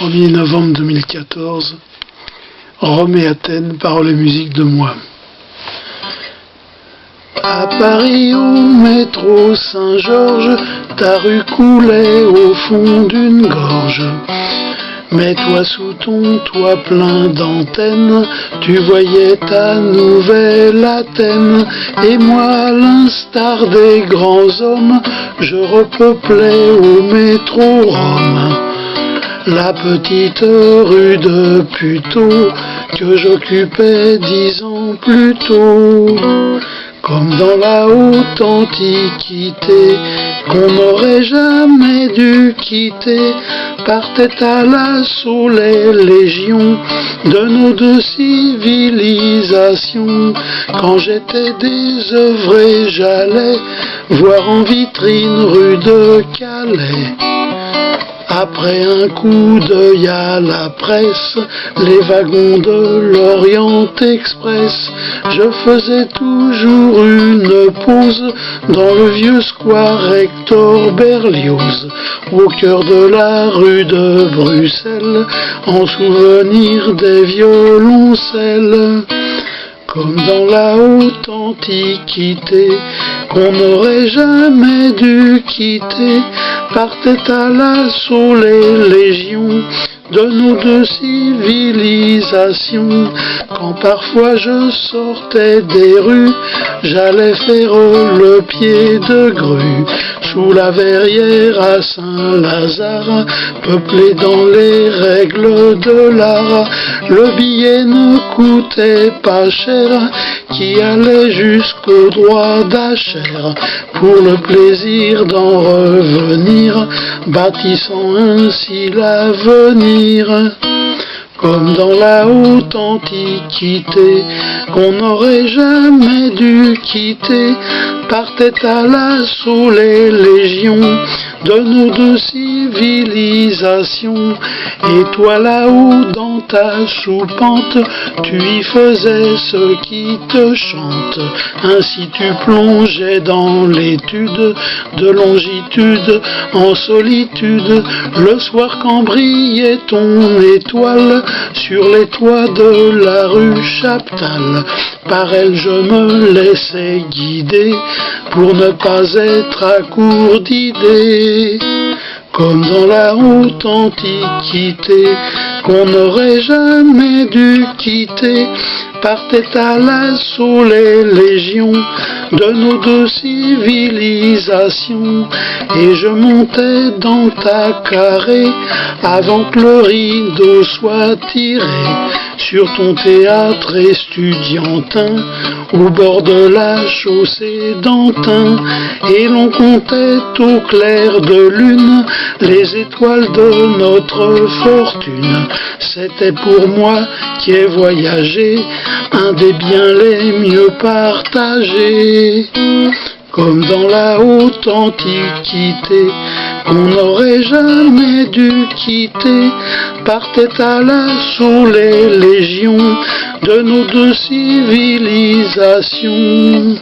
1er novembre 2014, Rome et Athènes, paroles et musique de moi. À Paris, au métro Saint-Georges, ta rue coulait au fond d'une gorge. Mais toi sous ton toit plein d'antennes, tu voyais ta nouvelle Athènes. Et moi, à l'instar des grands hommes, je repeuplais au métro Rome. La petite rue de Puteaux que j'occupais 10 ans plus tôt. Comme dans la haute antiquité, qu'on n'aurait jamais dû quitter, partaient à l'assaut les légions de nos deux civilisations. Quand j'étais désœuvré, j'allais voir en vitrine rue de Calais. Après un coup d'œil à la presse, les wagons de l'Orient Express, je faisais toujours une pause dans le vieux square Hector Berlioz, au cœur de la rue de Bruxelles, en souvenir des violoncelles. Comme dans la haute antiquité, qu'on n'aurait jamais dû quitter, partaient à l'assaut les légions de nos deux civilisations. Quand parfois je sortais des rues, j'allais faire le pied de grue sous la verrière à Saint-Lazare, peuplé dans les règles de l'art. Le billet ne coûtait pas cher, qui allait jusqu'au droit d'Achères, pour le plaisir d'en revenir, bâtissant ainsi l'avenir. Comme dans la haute antiquité, qu'on n'aurait jamais dû quitter, partaient à l'assaut les légions de nos deux civilisations. Et toi là-haut dans ta soupente, tu y faisais ce qui te chante. Ainsi tu plongeais dans l'étude de longitude en solitude, le soir quand brillait ton étoile sur les toits de la rue Chaptal. Par elle je me laissais guider pour ne pas être à court d'idées. Comme dans la haute antiquité, qu'on n'aurait jamais dû quitter, partaient à l'assaut les légions de nos deux civilisations. Et je montais dans ta carré avant que le rideau soit tiré sur ton théâtre estudiantin au bord de la chaussée d'Antin. Et l'on comptait au clair de lune les étoiles de notre fortune. C'était pour moi qui ai voyagé un des biens les mieux partagés. Comme dans la haute antiquité, qu'on n'aurait jamais dû quitter, partaient à l'assaut les légions de nos deux civilisations.